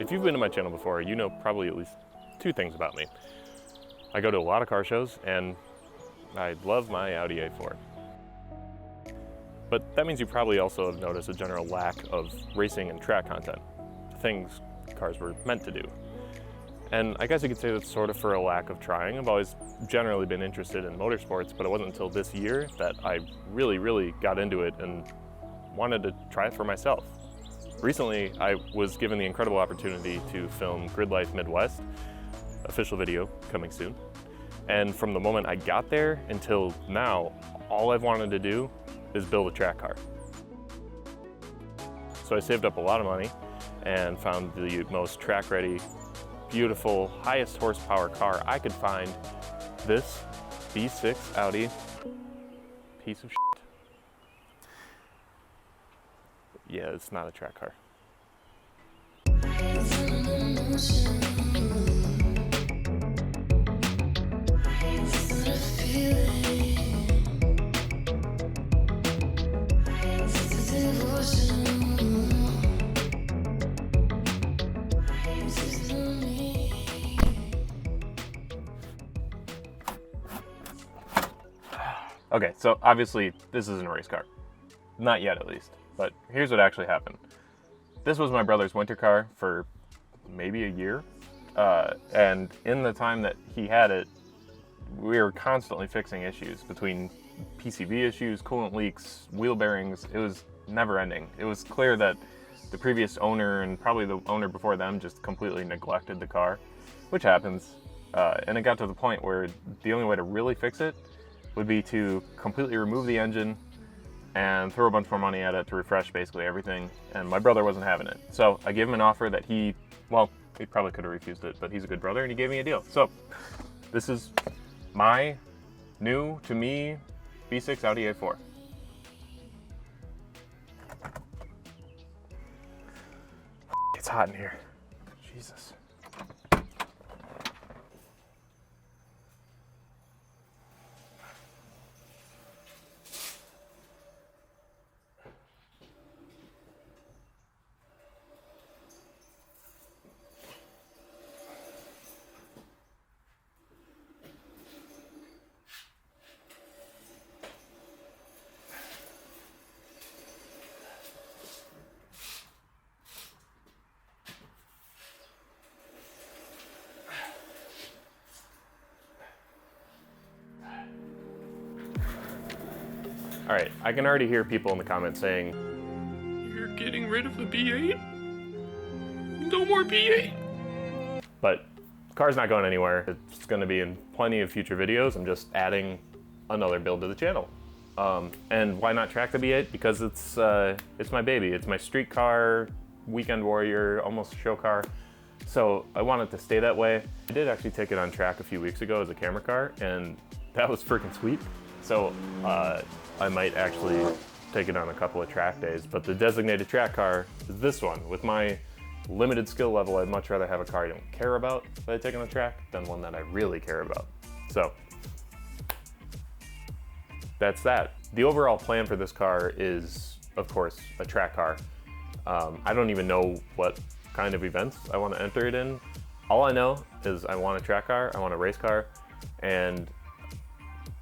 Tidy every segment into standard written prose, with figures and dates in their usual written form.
If you've been to my channel before, you know probably at least two things about me. I go to a lot of car shows, and I love my Audi A4. But that means you probably also have noticed a general lack of racing and track content, things cars were meant to do. And I guess you could say that's sort of for a lack of trying. I've always generally been interested in motorsports, but it wasn't until this year that I really got into it and wanted to try it for myself. Recently, I was given the incredible opportunity to film Grid Life Midwest, official video coming soon. And from the moment I got there until now, all I've wanted to do is build a track car. So I saved up a lot of money and found the most track-ready, beautiful, highest horsepower car I could find, this V6 Audi piece of shit. Yeah, it's not a track car. Okay, so obviously this isn't a race car. Not yet, at least. But here's what actually happened. This was my brother's winter car for maybe a year. And in the time that he had it, we were constantly fixing issues between PCV issues, coolant leaks, wheel bearings. It was never ending. It was clear that the previous owner and probably the owner before them just completely neglected the car, which happens. And it got to the point where the only way to really fix it would be to completely remove the engine and throw a bunch more money at it to refresh basically everything, and my brother wasn't having it. So I gave him an offer that he probably could have refused it, but he's a good brother and he gave me a deal. So this is my new, to me, V6 Audi A4. It's hot in here. Jesus. All right, I can already hear people in the comments saying, "You're getting rid of the B8? No more B8." But the car's not going anywhere. It's going to be in plenty of future videos. I'm just adding another build to the channel. And why not track the B8? Because it's my baby. It's my street car, weekend warrior, almost show car. So I want it to stay that way. I did actually take it on track a few weeks ago as a camera car, and that was freaking sweet. So I might actually take it on a couple of track days, but the designated track car is this one. With my limited skill level, I'd much rather have a car I don't care about that I take on the track than one that I really care about. So that's that. The overall plan for this car is, of course, a track car. I don't even know what kind of events I want to enter it in. All I know is I want a track car, I want a race car, and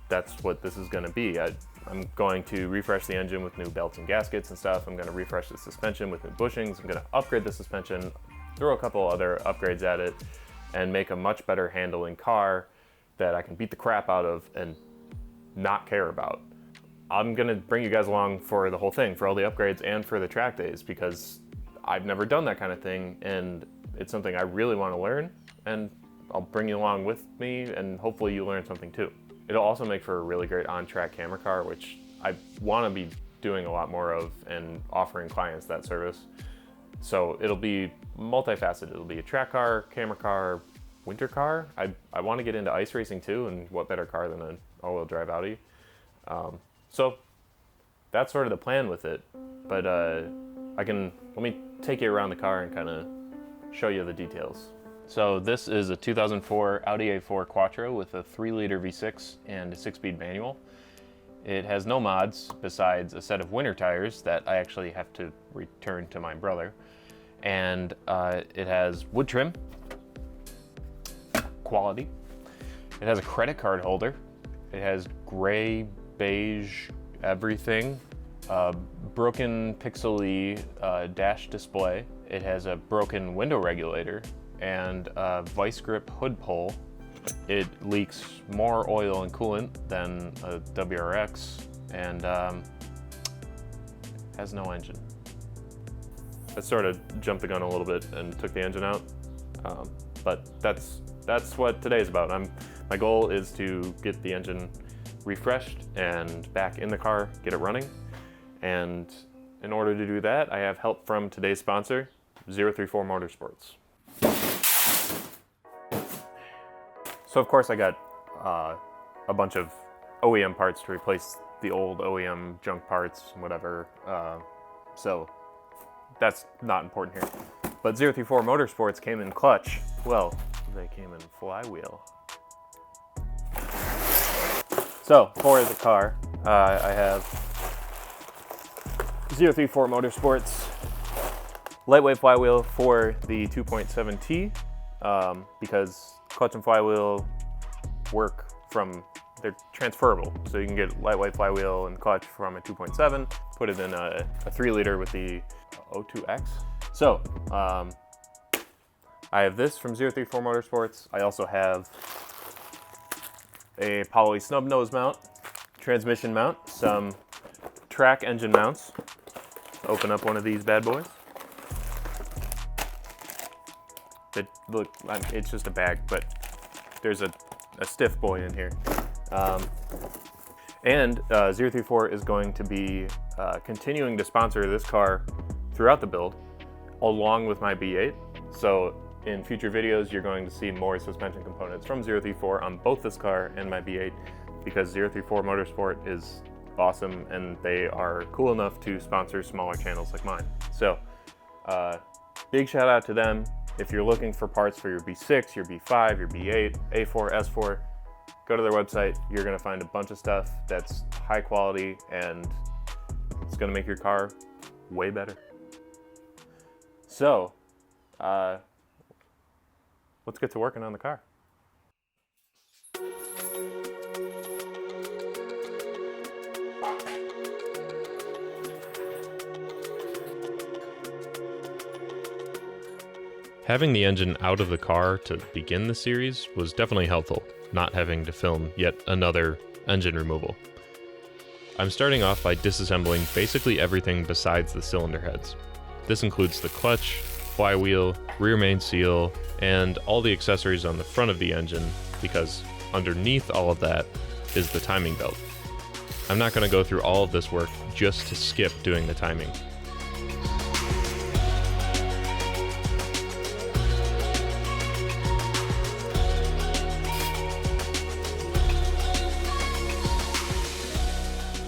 that's what this is going to be. I'm going to refresh the engine with new belts and gaskets and stuff. I'm going to refresh the suspension with new bushings. I'm going to upgrade the suspension, throw a couple other upgrades at it, and make a much better handling car that I can beat the crap out of and not care about. I'm going to bring you guys along for the whole thing, for all the upgrades and for the track days, because I've never done that kind of thing, and it's something I really want to learn, and I'll bring you along with me, and hopefully you learn something too. It'll also make for a really great on-track camera car, which I want to be doing a lot more of and offering clients that service. So it'll be multifaceted. It'll be a track car, camera car, winter car. I want to get into ice racing too, and what better car than an all-wheel drive Audi. So that's sort of the plan with it. But let me take you around the car and kind of show you the details. So this is a 2004 Audi A4 Quattro with a 3-liter V6 and a 6-speed manual. It has no mods besides a set of winter tires that I actually have to return to my brother. and it has wood trim, quality. It has a credit card holder. It has gray, beige, everything. Broken pixely dash display. It has a broken window regulator and a vice grip hood pull. It leaks more oil and coolant than a WRX, and has no engine. I sort of jumped the gun a little bit and took the engine out, but that's what today's about. My goal is to get the engine refreshed and back in the car, get it running, and in order to do that, I have help from today's sponsor, 034 Motorsports. So of course I got a bunch of OEM parts to replace the old OEM junk parts, whatever. So that's not important here. But 034 Motorsports came in clutch. Well, they came in flywheel. So for the car, I have 034 Motorsports lightweight flywheel for the 2.7T because clutch and flywheel work from, they're transferable. So you can get lightweight flywheel and clutch from a 2.7, put it in a 3 liter with the O2X. So I have this from 034 Motorsports. I also have a poly snub nose mount, transmission mount, some track engine mounts. Open up one of these bad boys. Look, it's just a bag, but there's a stiff boy in here. And 034 is going to be continuing to sponsor this car throughout the build, along with my B8. So in future videos, you're going to see more suspension components from 034 on both this car and my B8, because 034 Motorsport is awesome and they are cool enough to sponsor smaller channels like mine. So big shout out to them. If you're looking for parts for your B6, your B5, your B8, A4, S4, go to their website. You're gonna find a bunch of stuff that's high quality and it's gonna make your car way better. So, let's get to working on the car. Having the engine out of the car to begin the series was definitely helpful, not having to film yet another engine removal. I'm starting off by disassembling basically everything besides the cylinder heads. This includes the clutch, flywheel, rear main seal, and all the accessories on the front of the engine, because underneath all of that is the timing belt. I'm not going to go through all of this work just to skip doing the timing.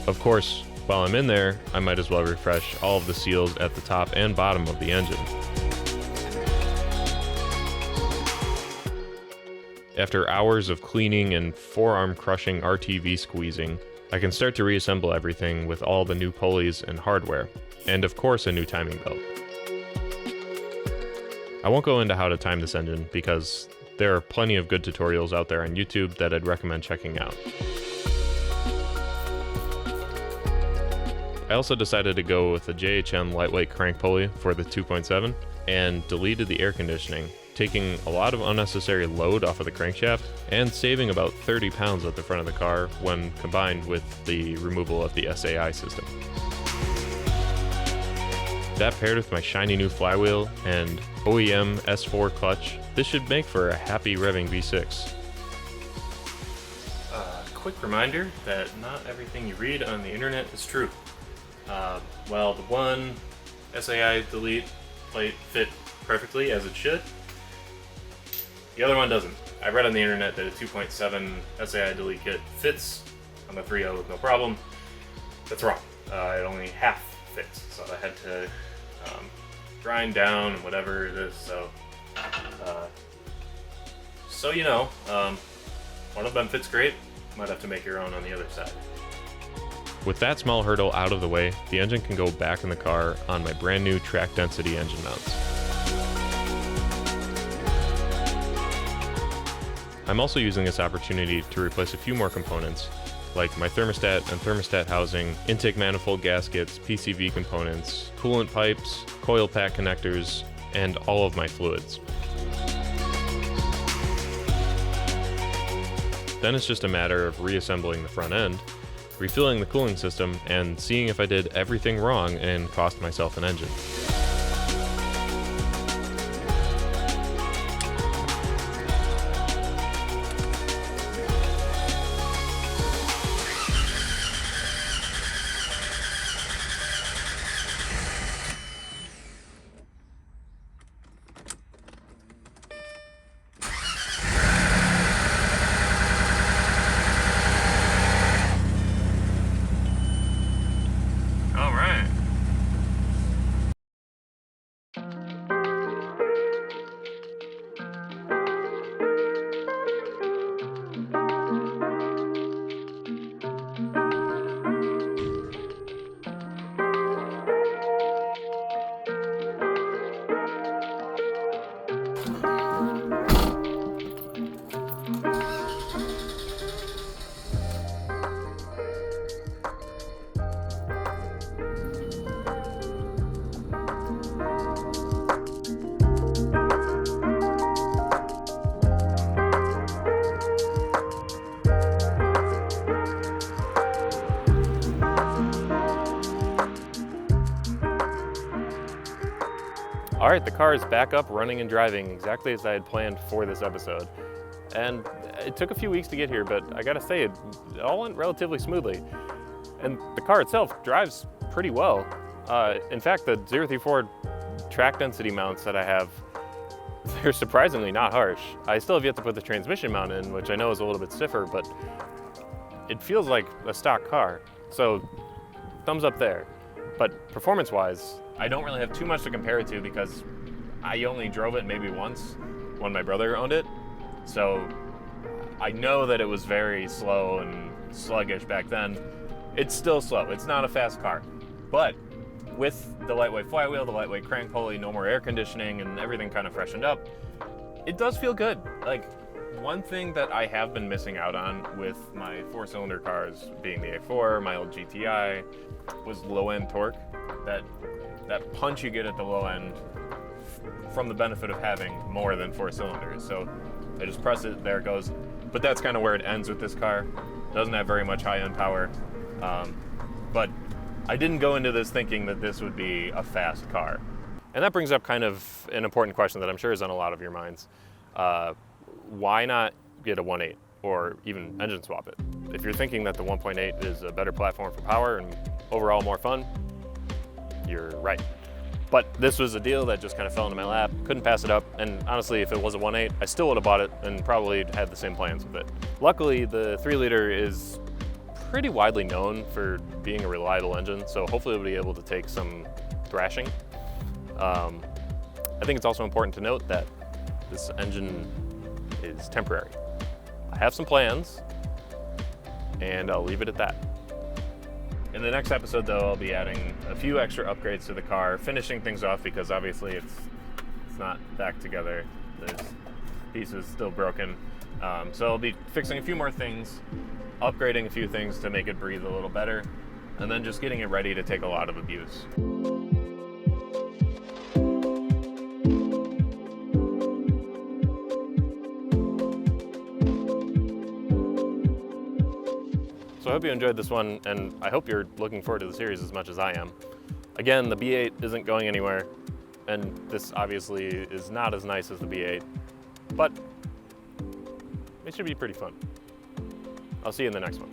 Of course, while I'm in there, I might as well refresh all of the seals at the top and bottom of the engine. After hours of cleaning and forearm crushing RTV squeezing, I can start to reassemble everything with all the new pulleys and hardware, and of course a new timing belt. I won't go into how to time this engine because there are plenty of good tutorials out there on YouTube that I'd recommend checking out. I also decided to go with a JHM lightweight crank pulley for the 2.7 and deleted the air conditioning, taking a lot of unnecessary load off of the crankshaft and saving about 30 pounds at the front of the car when combined with the removal of the SAI system. That paired with my shiny new flywheel and OEM S4 clutch, this should make for a happy revving V6. Quick reminder that not everything you read on the internet is true. Well, the one SAI delete plate fit perfectly as it should. The other one doesn't. I read on the internet that a 2.7 SAI delete kit fits on the 3.0 with no problem. That's wrong. It only half fits, so I had to grind down and whatever it is. So you know, one of them fits great. Might have to make your own on the other side. With that small hurdle out of the way, the engine can go back in the car on my brand new track density engine mounts. I'm also using this opportunity to replace a few more components, like my thermostat and thermostat housing, intake manifold gaskets, PCV components, coolant pipes, coil pack connectors, and all of my fluids. Then it's just a matter of reassembling the front end, refilling the cooling system, and seeing if I did everything wrong and cost myself an engine. All right. All right, the car is back up, running and driving exactly as I had planned for this episode. And it took a few weeks to get here, but I gotta say, it all went relatively smoothly. And the car itself drives pretty well. In fact, the 034 track density mounts that I have, they're surprisingly not harsh. I still have yet to put the transmission mount in, which I know is a little bit stiffer, but it feels like a stock car. So thumbs up there. But performance-wise, I don't really have too much to compare it to because I only drove it maybe once when my brother owned it. So I know that it was very slow and sluggish back then. It's still slow. It's not a fast car. But with the lightweight flywheel, the lightweight crank pulley, no more air conditioning, and everything kind of freshened up, it does feel good. Like, one thing that I have been missing out on with my four-cylinder cars, being the A4, my old GTI, was low-end torque. That punch you get at the low end from the benefit of having more than 4 cylinders. So I just press it, there it goes. But that's kind of where it ends with this car. Doesn't have very much high-end power. But I didn't go into this thinking that this would be a fast car. And that brings up kind of an important question that I'm sure is on a lot of your minds. Why not get a 1.8 or even engine swap it? If you're thinking that the 1.8 is a better platform for power and overall more fun, you're right. But this was a deal that just kind of fell into my lap, couldn't pass it up, and honestly, if it was a 1.8, I still would have bought it and probably had the same plans with it. Luckily, the 3-liter is pretty widely known for being a reliable engine, so hopefully we'll be able to take some thrashing. I think it's also important to note that this engine is temporary. I have some plans, and I'll leave it at that. In the next episode, though, I'll be adding a few extra upgrades to the car, finishing things off because obviously it's not back together. There's pieces still broken. So I'll be fixing a few more things, upgrading a few things to make it breathe a little better, and then just getting it ready to take a lot of abuse. So I hope you enjoyed this one, and I hope you're looking forward to the series as much as I am. Again, the B8 isn't going anywhere, and this obviously is not as nice as the B8, but it should be pretty fun. I'll see you in the next one.